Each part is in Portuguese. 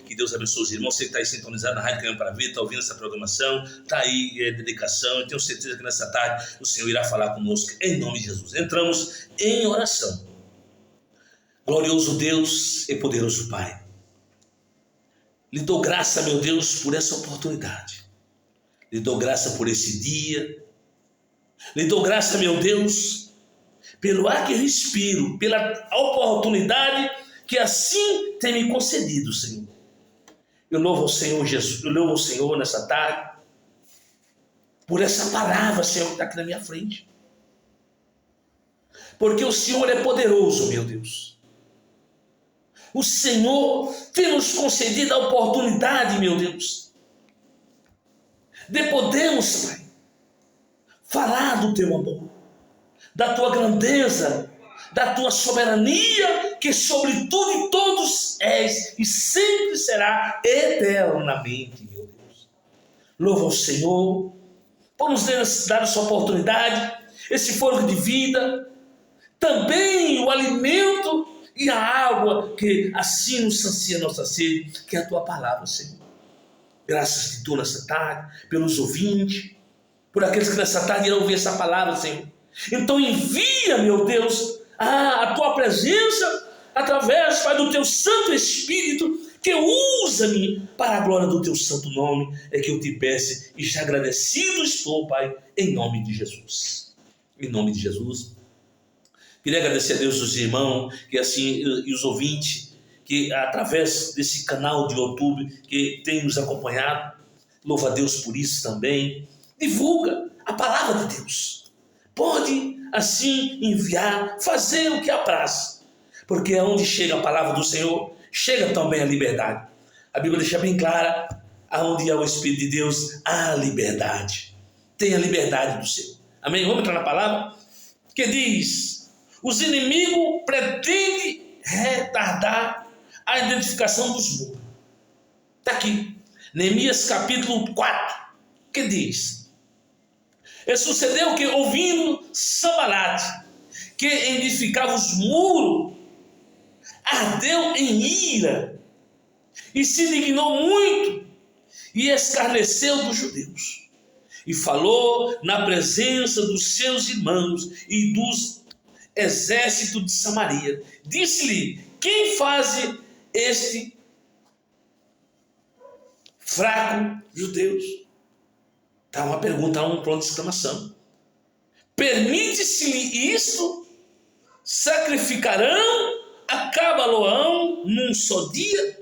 Que Deus abençoe os irmãos. Você que está aí sintonizado na Rádio Caminho para a Vida, está ouvindo essa programação, está aí dedicação. Eu tenho certeza que nessa tarde o Senhor irá falar conosco em nome de Jesus. Entramos em oração. Glorioso Deus e poderoso Pai, lhe dou graça, meu Deus, por essa oportunidade. Lhe dou graça por esse dia. Lhe dou graça, meu Deus, pelo ar que respiro, pela oportunidade que assim tem me concedido, Senhor. Eu louvo ao Senhor Jesus, eu louvo ao Senhor nessa tarde, por essa palavra, Senhor, que está aqui na minha frente. Porque o Senhor é poderoso, meu Deus. O Senhor tem nos concedido a oportunidade, meu Deus, de podermos, Pai, falar do Teu amor, da Tua grandeza, da Tua soberania, que sobre tudo e todos és e sempre será eternamente, meu Deus. Louva ao Senhor por nos dar essa oportunidade, esse fôlego de vida, também o alimento e a água que assim nos sacia a nossa sede, que é a Tua palavra, Senhor. Graças te dou nessa tarde, pelos ouvintes, por aqueles que nessa tarde irão ouvir essa palavra, Senhor. Então envia, meu Deus, a Tua presença através, Pai, do Teu Santo Espírito, que usa-me para a glória do Teu santo nome, é que eu te peço e já agradecido estou, Pai, em nome de Jesus. Em nome de Jesus. Queria agradecer a Deus os irmãos que assim, e os ouvintes que através desse canal de YouTube que tem nos acompanhado. Louva a Deus por isso também. Divulga a palavra de Deus. Pode assim enviar, fazer o que apraz. Porque aonde chega a palavra do Senhor, chega também a liberdade. A Bíblia deixa bem clara, aonde há o Espírito de Deus, há liberdade. Tem a liberdade do Senhor. Amém? Vamos entrar na palavra? Que diz: os inimigos pretendem retardar a identificação dos muros. Está aqui, Neemias capítulo 4, que diz: e sucedeu que, ouvindo Sambalate, que edificava os muros, ardeu em ira, e se indignou muito, e escarneceu dos judeus, e falou na presença dos seus irmãos e dos exércitos de Samaria. Disse-lhe: quem faz este fraco judeus? Está uma pergunta, um ponto de exclamação. Permite-se-lhe isto? Sacrificarão a Cabaloão num só dia?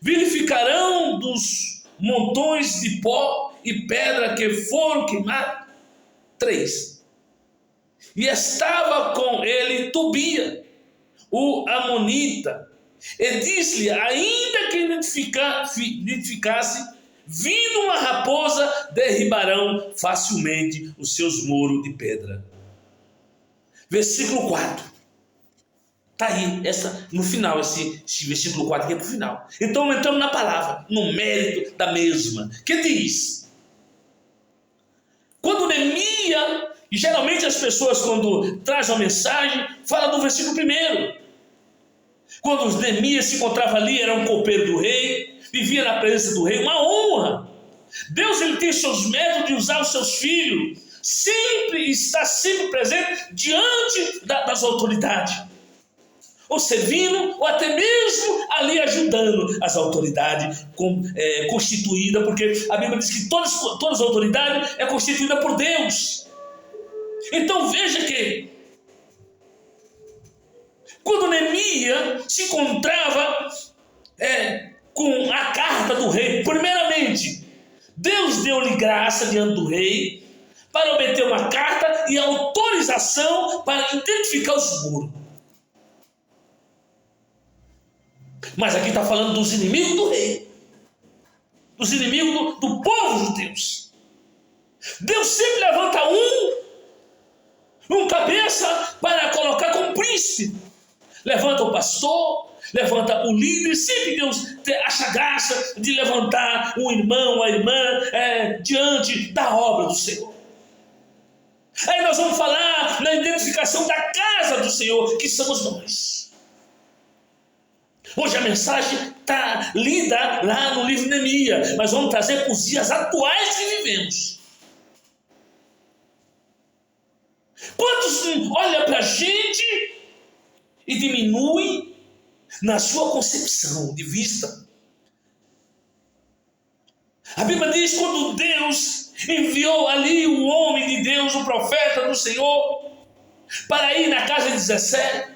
Verificarão dos montões de pó e pedra que foram queimados? 3. E estava com ele Tobia, o amonita, e disse-lhe: ainda que identificasse, vindo uma raposa, derribarão facilmente os seus muros de pedra. Versículo 4. Está aí, no final, esse versículo 4 aqui é para o final. Então entramos na palavra, no mérito da mesma, que diz: quando Neemias, e geralmente as pessoas quando trazem uma mensagem, falam do versículo 1. Quando Neemias se encontrava ali, era um copeiro do rei, vivia na presença do rei, uma honra. Deus, ele tem seus métodos de usar os seus filhos, está sempre presente diante das autoridades, ou servindo, ou até mesmo ali ajudando as autoridades constituídas, porque a Bíblia diz que todas as autoridades é constituída por Deus. Então veja que quando Neemias se encontrava com a carta do rei, primeiramente, Deus deu-lhe graça diante do rei para obter uma carta e autorização para identificar os muros. Mas aqui está falando dos inimigos do rei, dos inimigos do povo de Deus. Deus sempre levanta um cabeça para colocar como príncipe. Levanta o pastor, levanta o líder. Sempre Deus acha graça de levantar um irmão, uma irmã diante da obra do Senhor. Aí nós vamos falar na identificação da casa do Senhor, que somos nós. Hoje a mensagem está lida lá no livro de Neemias, mas vamos trazer para os dias atuais que vivemos. Quantos olham para a gente e diminui na sua concepção de vista? A Bíblia diz, quando Deus enviou ali o homem de Deus, o profeta do Senhor, para ir na casa de Jessé,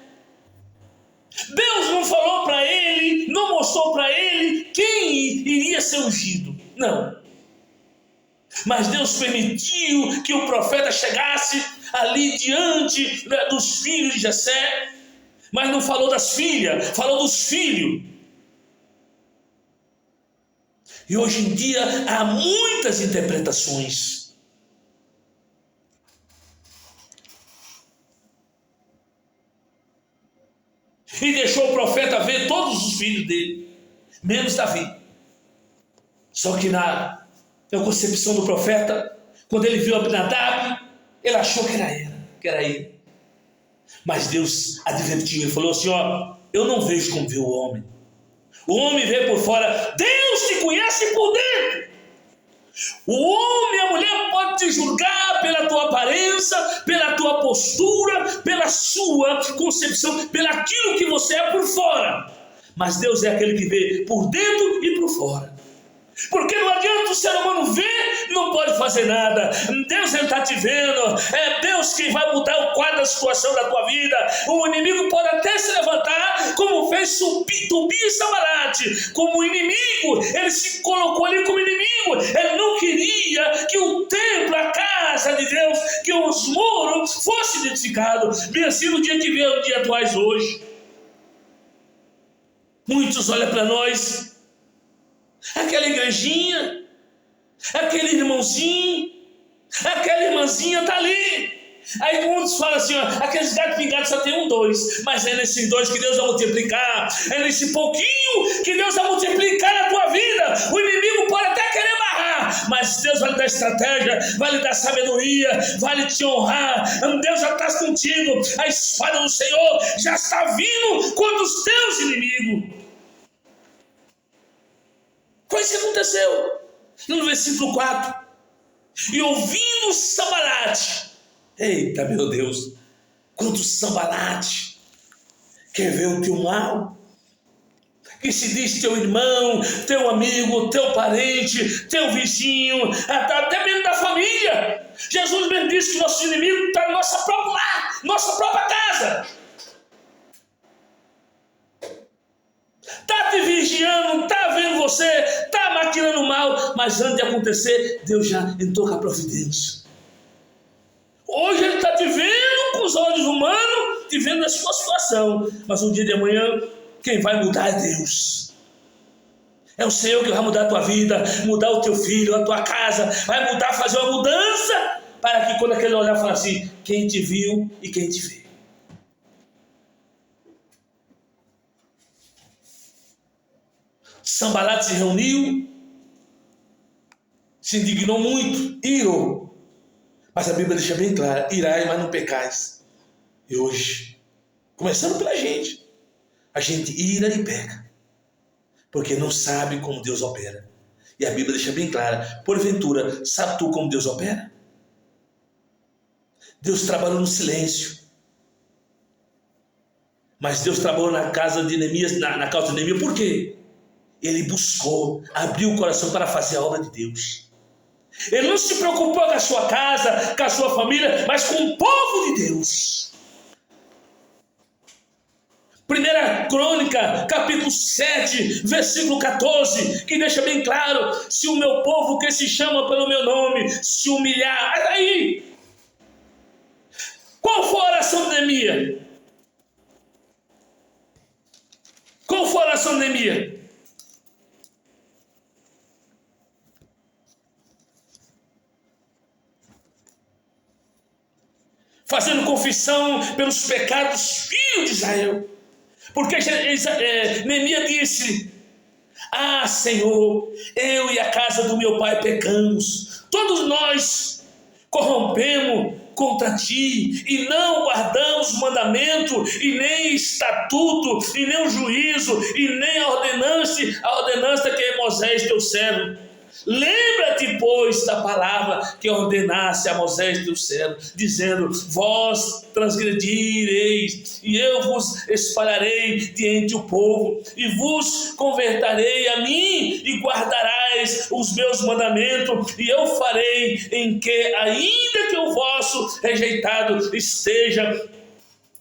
Deus não falou para ele, não mostrou para ele quem iria ser ungido. Não. Mas Deus permitiu que o profeta chegasse ali diante dos filhos de Jessé, mas não falou das filhas, falou dos filhos. E hoje em dia há muitas interpretações. E deixou o profeta ver todos os filhos dele, menos Davi. Só que na concepção do profeta, quando ele viu Abinadab, ele achou que era ele. Mas Deus advertiu, ele falou assim, ó, eu não vejo como vê o homem. O homem vê por fora, Deus te conhece por dentro. O homem e a mulher podem te julgar pela tua aparência, pela tua postura, pela sua concepção, pelo aquilo que você é por fora. Mas Deus é aquele que vê por dentro e por fora. Porque não adianta o ser humano ver, não pode fazer nada. Deus está te vendo. É Deus quem vai mudar o quadro da situação da tua vida. O inimigo pode até se levantar, como fez Tobias e Sanbalate. Como inimigo, ele se colocou ali como inimigo. Ele não queria que o templo, a casa de Deus, que os muros fossem identificados. Bem assim no dia que vem, no dia atuais hoje. Muitos olham para nós, aquela igrejinha, aquele irmãozinho, aquela irmãzinha está ali. Aí muitos falam assim, ó, aqueles gatos pingados só tem 1, 2, mas é nesses 2 que Deus vai multiplicar, é nesse pouquinho que Deus vai multiplicar na tua vida. O inimigo pode até querer barrar, mas Deus vai lhe dar estratégia, vai lhe dar sabedoria, vai lhe te honrar. Deus já está contigo, a espada do Senhor já está vindo contra os teus inimigos. Foi isso que aconteceu no versículo 4. E ouvindo Sanbalate, eita meu Deus, quanto Sanbalate quer ver o teu mal, que se diz teu irmão, teu amigo, teu parente, teu vizinho, até mesmo da família. Jesus mesmo disse que nosso inimigo está no nosso próprio lar, nossa própria casa. Está te vigiando, está vendo você, está maquinando mal, mas antes de acontecer, Deus já entrou com a providência. Hoje Ele está te vendo com os olhos humanos, te vendo na sua situação, mas um dia de amanhã, quem vai mudar é Deus. É o Senhor que vai mudar a tua vida, mudar o teu filho, a tua casa, vai mudar, fazer uma mudança, para que quando aquele olhar falar assim, quem te viu e quem te vê. Sanbalate se reuniu, se indignou muito, irou. Mas a Bíblia deixa bem clara, irai, mas não pecais. E hoje, começando pela gente, a gente ira e peca, porque não sabe como Deus opera. E a Bíblia deixa bem clara, porventura, sabe tu como Deus opera? Deus trabalhou no silêncio. Mas Deus trabalhou na casa de Neemias, na causa de Neemias, por quê? Ele buscou, abriu o coração para fazer a obra de Deus. Ele não se preocupou com a sua casa, com a sua família, mas com o povo de Deus. 1 Crônica, capítulo 7, versículo 14, que deixa bem claro, se o meu povo que se chama pelo meu nome se humilhar, aí, qual foi a oração de Neemias? Qual foi a oração de Neemias? Fazendo confissão pelos pecados dos filhos de Israel. Porque Neemias disse, Senhor, eu e a casa do meu pai pecamos, todos nós corrompemos contra ti, e não guardamos o mandamento, e nem estatuto, e nem o juízo, e nem a ordenança que é Moisés teu servo. Lembra-te, pois, da palavra que ordenasse a Moisés teu servo, dizendo: vós transgredireis, e eu vos espalharei diante o povo, e vos converterei a mim, e guardarais os meus mandamentos, e eu farei em que, ainda que o vosso rejeitado esteja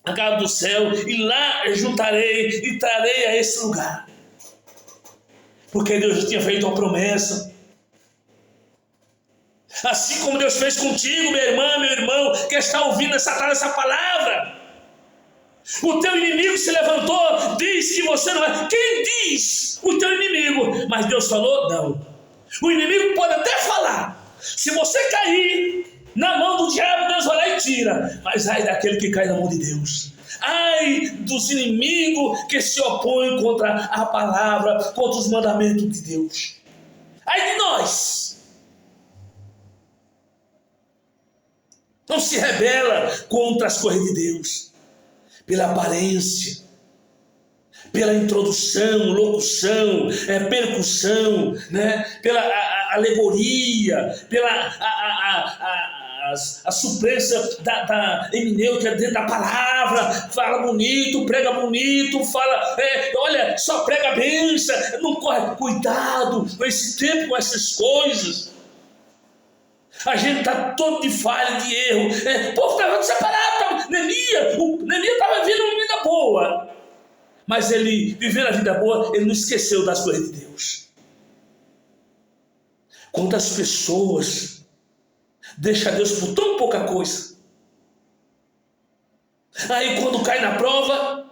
a casa do céu, e lá juntarei e trarei a esse lugar. Porque Deus tinha feito uma promessa. Assim como Deus fez contigo, minha irmã, meu irmão, que está ouvindo essa palavra. O teu inimigo se levantou, diz que você não é. Quem diz? O teu inimigo. Mas Deus falou? Não. O inimigo pode até falar. Se você cair na mão do diabo, Deus vai lá e tira. Mas ai daquele que cai na mão de Deus. Ai dos inimigos que se opõem contra a palavra, contra os mandamentos de Deus. Ai de nós. Não se rebela contra as coisas de Deus, pela aparência, pela introdução, locução, percussão, né? Pela alegoria, pela a suprência da hermenêutica dentro da palavra. Fala bonito, prega bonito, fala, olha, só prega bênção, não corre. Cuidado com esse tempo, com essas coisas. A gente está todo de falha, de erro. O povo estava separado. Neemias estava vivendo uma vida boa. Mas ele, vivendo a vida boa, ele não esqueceu das coisas de Deus. Quantas pessoas deixam Deus por tão pouca coisa. Aí quando cai na prova,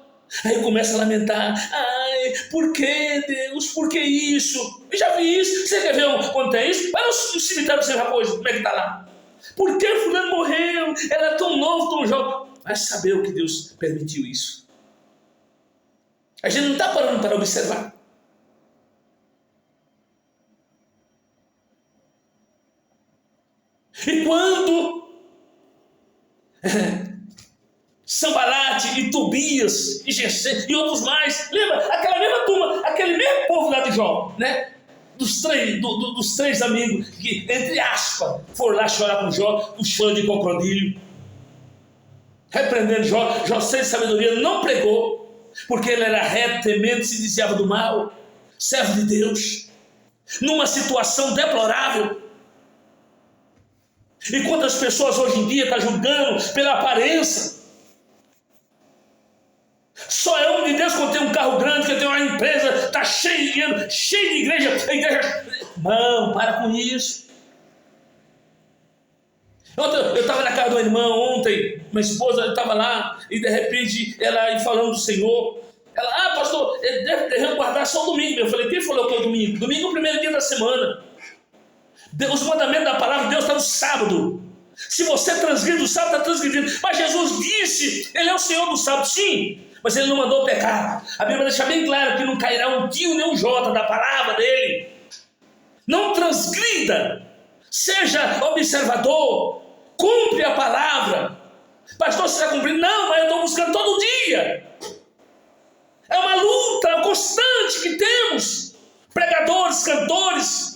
aí começa a lamentar. Ai, por que Deus? Por que isso? Eu já vi isso. Você quer ver quando tem isso? Vai no cemitério para você ver coisa, como é que está lá. Por que fulano morreu? Ela é tão novo, tão jovem. Vai saber o que Deus permitiu isso. A gente não está parando para observar. E quando Sambalate e Tobias e Gesem e outros mais, lembra? Aquela mesma turma, aquele mesmo povo lá de Jó, né? Dos três amigos que, entre aspas, foram lá chorar com Jó, o choro de crocodilo, repreendendo Jó. Jó, sem sabedoria, não pregou, porque ele era reto, temente, se desviava do mal, servo de Deus, numa situação deplorável. E quantas pessoas hoje em dia estão julgando pela aparência? Só é homem de Deus quando tem um carro grande, que tem uma empresa, está cheio de dinheiro, cheio de igreja, a igreja. Não, para com isso. Eu estava na casa de uma irmã ontem, minha esposa estava lá, e de repente ela falando do Senhor. Ela, pastor, devemos guardar só o domingo. Eu falei, quem falou que é o domingo? Domingo é o primeiro dia da semana. Os mandamentos da palavra de Deus estão no sábado. Se você transgride o sábado, está transgredindo. Mas Jesus disse, ele é o Senhor do sábado, sim. Mas ele não mandou pecar. A Bíblia deixa bem claro que não cairá um tio nem um jota da palavra dele. Não transgrida. Seja observador. Cumpre a palavra. Pastor, você está cumprindo? Não, mas eu estou buscando todo dia. É uma luta constante que temos. Pregadores, cantores.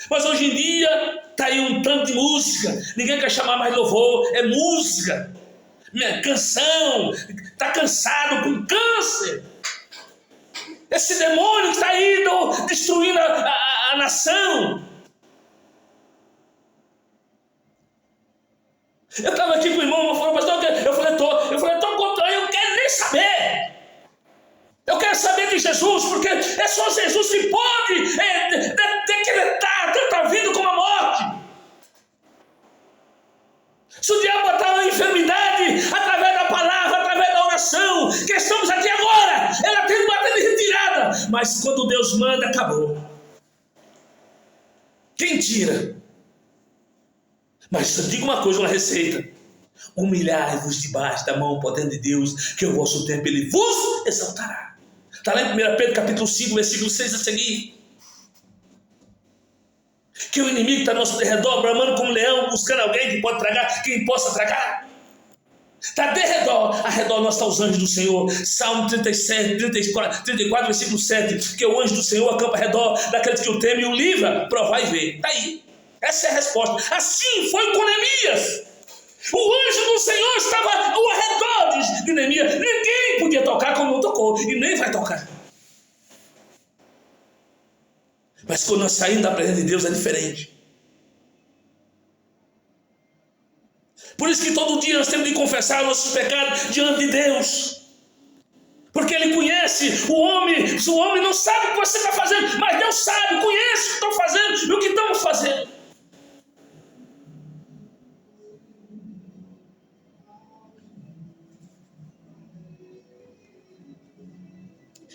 Mas hoje em dia está aí um tanto de música. Ninguém quer chamar mais louvor. É música. Canção. Está cansado, com câncer. Esse demônio que está aí destruindo a nação. Eu estava aqui com o irmão, falou, pastor, eu falei, estou contra, eu quero nem saber. Eu quero saber de Jesus, porque é só Jesus que pode decretar tanto a vida como a morte. Se o diabo botar uma enfermidade através da palavra, através da oração, que estamos aqui agora, ela tem que bater de retirada. Mas quando Deus manda, acabou. Quem tira? Mas eu digo uma coisa, uma receita. Humilhai-vos debaixo da mão potente de Deus, que o vosso tempo ele vos exaltará. Está lá em 1 Pedro capítulo 5, versículo 6 a seguir. Que o inimigo está ao nosso redor, bramando como leão, buscando alguém que pode tragar, quem possa tragar. Está de redor, ao redor nós está os anjos do Senhor. Salmo 37, 34, versículo 7. Que o anjo do Senhor acampa ao redor daqueles que o temem e o livra. Provar e ver. Está aí. Essa é a resposta. Assim foi com Neemias. O anjo do Senhor estava ao redor de Neemias. Ninguém podia tocar como não tocou. E nem vai tocar. Mas quando nós saímos da presença de Deus é diferente. Por isso que todo dia nós temos de confessar nossos pecados diante de Deus. Porque Ele conhece o homem. O homem não sabe o que você está fazendo, mas Deus sabe, conhece o que estão fazendo e o que estamos fazendo.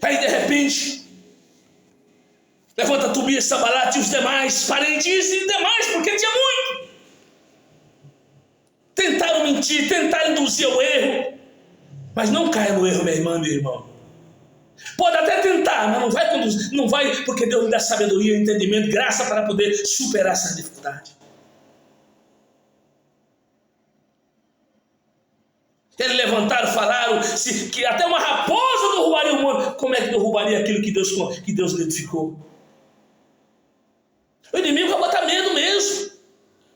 Aí de repente, levanta Tobias, Sanbalate e os demais parentes e demais, porque tinha muito. Tentaram mentir, tentaram induzir ao erro. Mas não caia no erro, minha irmã, meu irmão. Pode até tentar, mas não vai conduzir, não vai, porque Deus lhe dá sabedoria, entendimento, graça para poder superar essa dificuldade. Eles levantaram, falaram que até uma raposa derrubaria o monte. Como é que derrubaria aquilo que Deus lhe edificou? O inimigo vai botar medo mesmo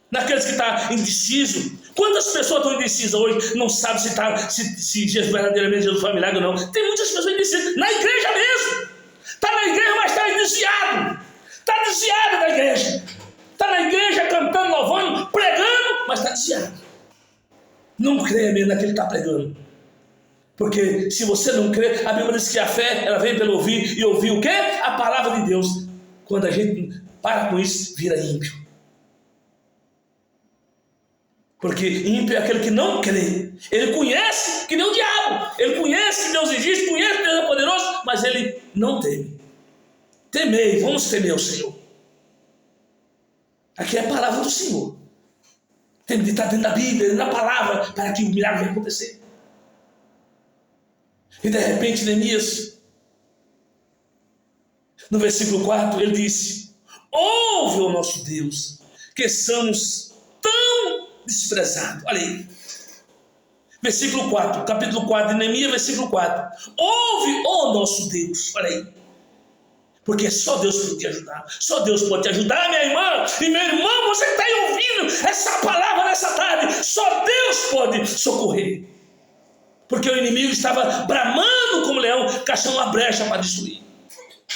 naqueles que estão indecisos. Quantas pessoas estão indecisas hoje? Não sabem se Jesus verdadeiramente Jesus foi um milagre ou não. Tem muitas pessoas indecisas. Na igreja mesmo. Está na igreja, mas está desviado. Está desviado da igreja. Está na igreja cantando, louvando, pregando, mas está desviado. Não crê mesmo naquele que está pregando. Porque se você não crê, a Bíblia diz que a fé ela vem pelo ouvir. E ouvir o quê? A palavra de Deus. Quando a gente para com isso, vira ímpio. Porque ímpio é aquele que não crê. Ele conhece que nem o diabo. Ele conhece que Deus existe, conhece que Deus é poderoso, mas ele não teme. Temei, vamos temer o Senhor. Aqui é a palavra do Senhor. Tem de estar dentro da Bíblia, na palavra, para que o milagre venha acontecer. E de repente, Neemias, no versículo 4, ele disse: ouve, ó nosso Deus, que somos tão desprezados. Olha aí. Versículo 4, capítulo 4 de Neemias, versículo 4. Ouve, ó nosso Deus. Olha aí. Porque só Deus pode te ajudar. Só Deus pode te ajudar, minha irmã. E meu irmão, você está aí ouvindo essa palavra nessa tarde. Só Deus pode socorrer. Porque o inimigo estava bramando como leão, caçando uma brecha para destruir.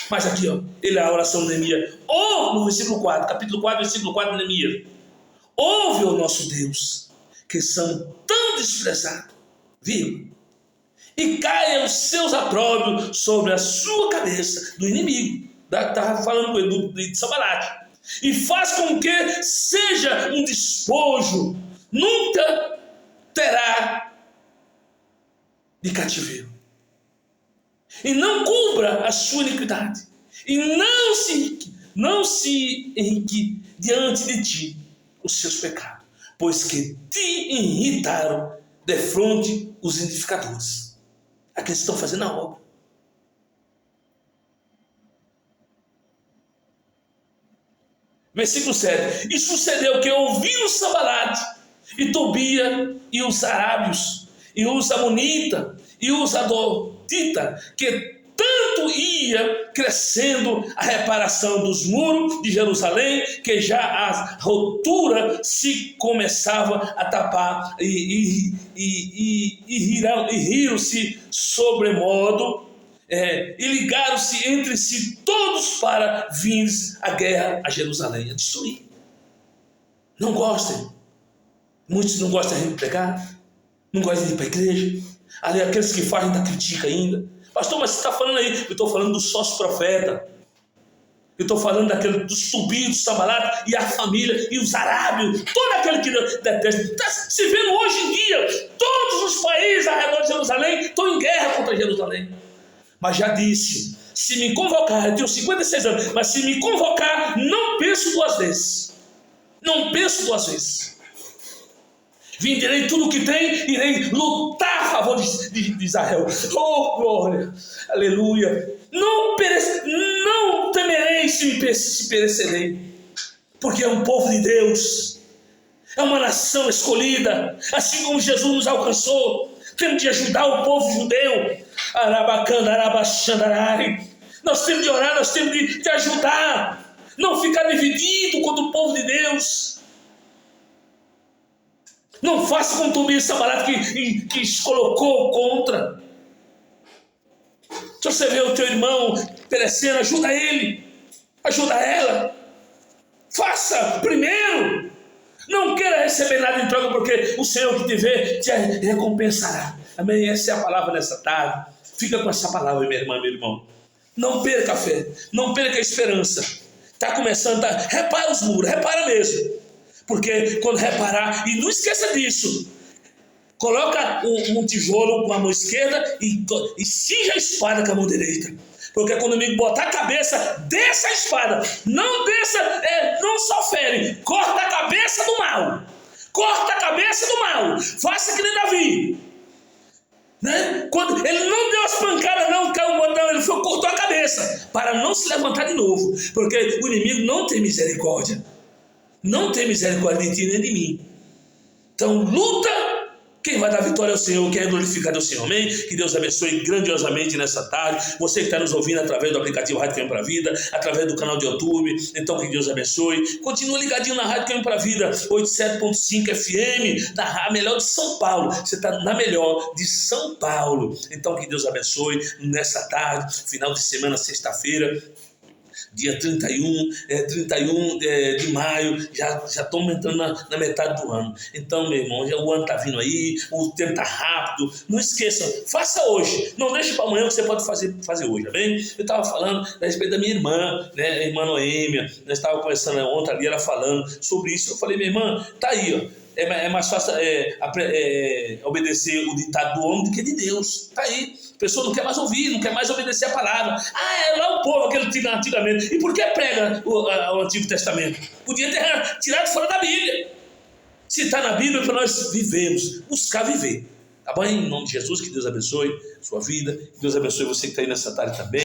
Mas aqui, ó, ele é a oração de Neemias. Ouve, no versículo 4, capítulo 4, versículo 4 de Neemias. Ouve, ó nosso Deus, que são tão desprezados. Viu? E caia os seus apróprios sobre a sua cabeça, do inimigo. Estava falando com ele, de Sanbalate. E faz com que seja um despojo, nunca terá de cativeiro. E não cubra a sua iniquidade. E não se enrique diante de ti os seus pecados, pois que te irritaram defronte os edificadores. Aqueles que estão fazendo a obra. Versículo 7. E sucedeu que ouviram Sanbalate e Tobia e os arábios e os amonitas e os adotita, que tanto ia crescendo a reparação dos muros de Jerusalém, que já a rotura se começava a tapar, e riram-se sobremodo, e ligaram-se entre si todos para vir a guerra a Jerusalém, a destruir. Não gostem. Muitos não gostam de pregar, não gostam de ir para a igreja. Ali, aqueles que fazem da crítica ainda. Pastor, mas você está falando aí? Eu estou falando do sócio profeta. Eu estou falando dos Tobias, dos Sanbalate e a família e os arábios. Todo aquele que detesta. Está se vendo hoje em dia. Todos os países ao redor de Jerusalém estão em guerra contra Jerusalém. Mas já disse, se me convocar, eu tenho 56 anos, mas se me convocar, não penso duas vezes. Não penso duas vezes. Venderei tudo o que tem, irei lutar a favor de Israel. Oh, glória, aleluia. Não temerei se perecerei, porque é um povo de Deus, é uma nação escolhida, assim como Jesus nos alcançou. Temos de ajudar o povo judeu. Nós temos de orar, nós temos de ajudar, não ficar dividido contra o povo de Deus. Não faça como Tobias Sanballat que se colocou contra. Se você vê o teu irmão perecendo, ajuda ele, ajuda ela. Faça primeiro. Não queira receber nada em troca, porque o Senhor que te vê te recompensará. Amém? Essa é a palavra nessa tarde. Fica com essa palavra, minha irmã, meu irmão. Não perca a fé, não perca a esperança. Está começando, repara os muros, repara mesmo. Porque quando reparar, e não esqueça disso, coloca um tijolo com a mão esquerda e cinja a espada com a mão direita. Porque quando o inimigo botar a cabeça, desça a espada. Não desça, não só fere, corta a cabeça do mal. Corta a cabeça do mal. Faça que nem Davi. Né? Quando ele não deu as pancadas, não caiu o botão, ele cortou a cabeça. Para não se levantar de novo. Porque o inimigo não tem misericórdia. Não tem misericórdia de ti nem de mim. Então luta. Quem vai dar vitória é o Senhor, quem é glorificado é o Senhor, amém? Que Deus abençoe grandiosamente nessa tarde. Você que está nos ouvindo através do aplicativo Rádio Caminho para a Vida, através do canal de YouTube, então que Deus abençoe. Continua ligadinho na Rádio Caminho para a Vida, 87.5 FM, da melhor de São Paulo. Você está na melhor de São Paulo. Então que Deus abençoe nessa tarde, final de semana, sexta-feira. Dia 31 de maio, já estamos entrando na metade do ano. Então, meu irmão, já o ano está vindo aí, o tempo está rápido. Não esqueça, faça hoje. Não deixe para amanhã o que você pode fazer hoje, amém? Eu estava falando a respeito da minha irmã, né, a irmã Noêmia. Nós estávamos conversando ontem ali, ela falando sobre isso. Eu falei, minha irmã, tá aí, ó. É mais fácil obedecer o ditado do homem do que de Deus. Está aí. A pessoa não quer mais ouvir, não quer mais obedecer a palavra. É lá o povo, aquele tinha antigamente. E por que prega o Antigo Testamento? Podia ter tirado fora da Bíblia. Se está na Bíblia, é para nós vivermos, buscar viver. Tá bom? Em nome de Jesus, que Deus abençoe a sua vida. Que Deus abençoe você que está aí nessa tarde também.